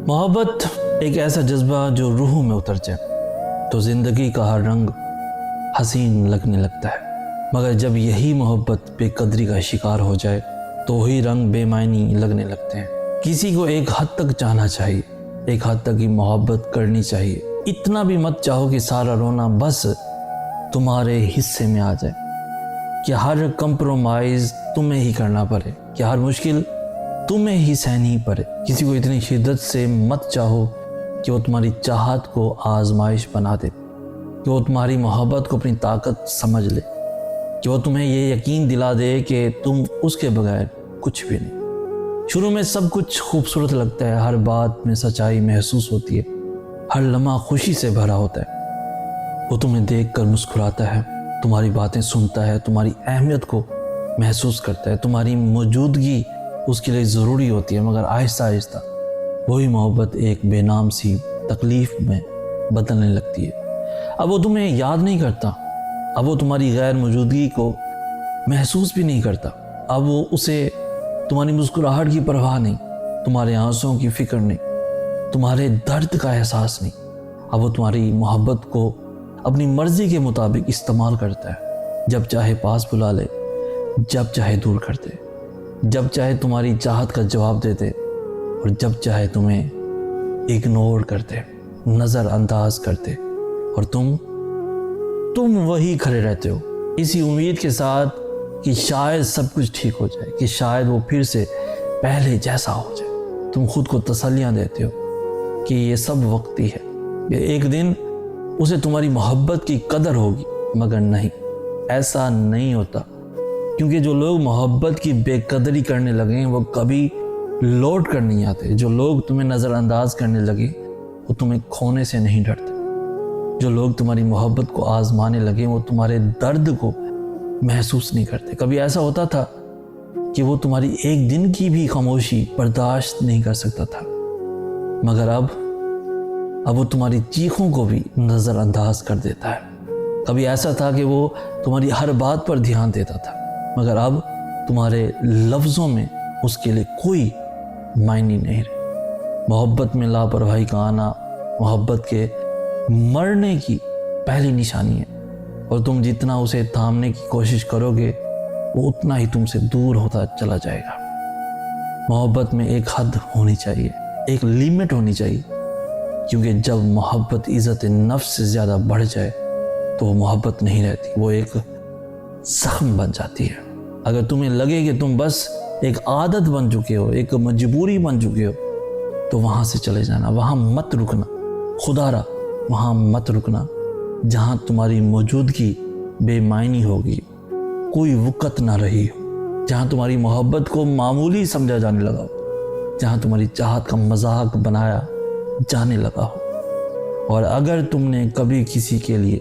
मोहब्बत एक ऐसा जज्बा जो रूह में उतर जाए तो ज़िंदगी का हर रंग हसीन लगने लगता है, मगर जब यही मोहब्बत बेकदरी का शिकार हो जाए तो वही रंग बेमायनी लगने लगते हैं। किसी को एक हद तक चाहना चाहिए, एक हद तक ही मोहब्बत करनी चाहिए। इतना भी मत चाहो कि सारा रोना बस तुम्हारे हिस्से में आ जाए, कि हर कंप्रोमाइज़ तुम्हें ही करना पड़े, कि हर मुश्किल तुम्हें ही सहनी पड़े। किसी को इतनी शिद्दत से मत चाहो कि वो तुम्हारी चाहत को आजमाइश बना दे, कि वो तुम्हारी मोहब्बत को अपनी ताकत समझ ले, कि वो तुम्हें ये यकीन दिला दे कि तुम उसके बगैर कुछ भी नहीं। शुरू में सब कुछ खूबसूरत लगता है, हर बात में सच्चाई महसूस होती है, हर लम्हा खुशी से भरा होता है। वो तुम्हें देखकर मुस्कुराता है, तुम्हारी बातें सुनता है, तुम्हारी अहमियत को महसूस करता है, तुम्हारी मौजूदगी उसके लिए ज़रूरी होती है। मगर आहिस्ता आहिस्ता वही मोहब्बत एक बेनाम सी तकलीफ़ में बदलने लगती है। अब वो तुम्हें याद नहीं करता, अब वो तुम्हारी गैर मौजूदगी को महसूस भी नहीं करता, अब वो उसे तुम्हारी मुस्कुराहट की परवाह नहीं, तुम्हारे आंसुओं की फ़िक्र नहीं, तुम्हारे दर्द का एहसास नहीं। अब वो तुम्हारी मोहब्बत को अपनी मर्ज़ी के मुताबिक इस्तेमाल करता है, जब चाहे पास बुला ले, जब चाहे दूर कर दे, जब चाहे तुम्हारी चाहत का जवाब दे दे और जब चाहे तुम्हें इग्नोर कर दे, नज़रअंदाज कर दे, और तुम वही खड़े रहते हो इसी उम्मीद के साथ कि शायद सब कुछ ठीक हो जाए, कि शायद वो फिर से पहले जैसा हो जाए। तुम खुद को तसल्लियाँ देते हो कि ये सब वक्ती है, कि एक दिन उसे तुम्हारी मोहब्बत की कदर होगी। मगर नहीं, ऐसा नहीं होता, क्योंकि जो लोग मोहब्बत की बेकदरी करने लगे हैं वो कभी लौट कर नहीं आते। जो लोग तुम्हें नज़रअंदाज करने लगे वो तुम्हें खोने से नहीं डरते। जो लोग तुम्हारी मोहब्बत को आजमाने लगे वो तुम्हारे दर्द को महसूस नहीं करते। कभी ऐसा होता था कि वो तुम्हारी एक दिन की भी खामोशी बर्दाश्त नहीं कर सकता था, मगर अब वो तुम्हारी चीखों को भी नज़रअंदाज कर देता है। कभी ऐसा था कि वो तुम्हारी हर बात पर ध्यान देता था, मगर अब तुम्हारे लफ्ज़ों में उसके लिए कोई मायने नहीं रहे। मोहब्बत में लापरवाही का आना मोहब्बत के मरने की पहली निशानी है, और तुम जितना उसे थामने की कोशिश करोगे वो उतना ही तुमसे दूर होता चला जाएगा। मोहब्बत में एक हद होनी चाहिए, एक लिमिट होनी चाहिए, क्योंकि जब मोहब्बत इज़्ज़त नफ्स से ज़्यादा बढ़ जाए तो वो मोहब्बत नहीं रहती, वो एक ज़ख्म बन जाती है। अगर तुम्हें लगे कि तुम बस एक आदत बन चुके हो, एक मजबूरी बन चुके हो, तो वहाँ से चले जाना, वहाँ मत रुकना। खुदारा वहाँ मत रुकना जहाँ तुम्हारी मौजूदगी बेमायनी होगी, कोई वक़्त ना रही हो, जहाँ तुम्हारी मोहब्बत को मामूली समझा जाने लगा हो, जहाँ तुम्हारी चाहत का मजाक बनाया जाने लगा हो। और अगर तुमने कभी किसी के लिए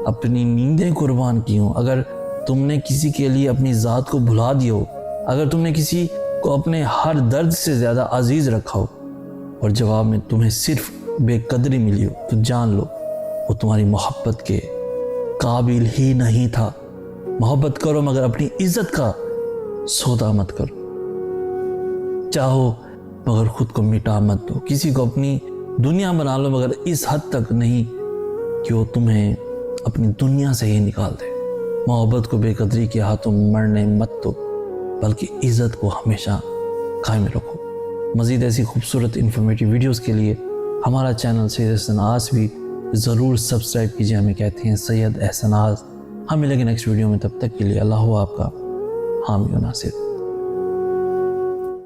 अपनी नींदें कुर्बान की हों, अगर तुमने किसी के लिए अपनी ज़ात को भुला दिया हो, अगर तुमने किसी को अपने हर दर्द से ज़्यादा अजीज़ रखा हो और जवाब में तुम्हें सिर्फ बेकदरी मिली हो, तो जान लो वो तुम्हारी मोहब्बत के काबिल ही नहीं था। मोहब्बत करो मगर अपनी इज़्ज़त का सौदा मत करो। चाहो मगर खुद को मिटा मत दो। किसी को अपनी दुनिया बना लो, मगर इस हद तक नहीं कि वो तुम्हें अपनी दुनिया से ही निकाल दे। मोहब्बत को बेकदरी के हाथों मरने मत दो, बल्कि इज़्ज़त को हमेशा कायम रखो। मज़ीद ऐसी खूबसूरत इन्फॉर्मेटिव वीडियोस के लिए हमारा चैनल सैयद एहसनाज़ भी ज़रूर सब्सक्राइब कीजिए। हमें कहते हैं सैयद एहसनाज़। हम मिलेंगे नेक्स्ट वीडियो में, तब तक के लिए अल्लाह आपका हामी व नासिर।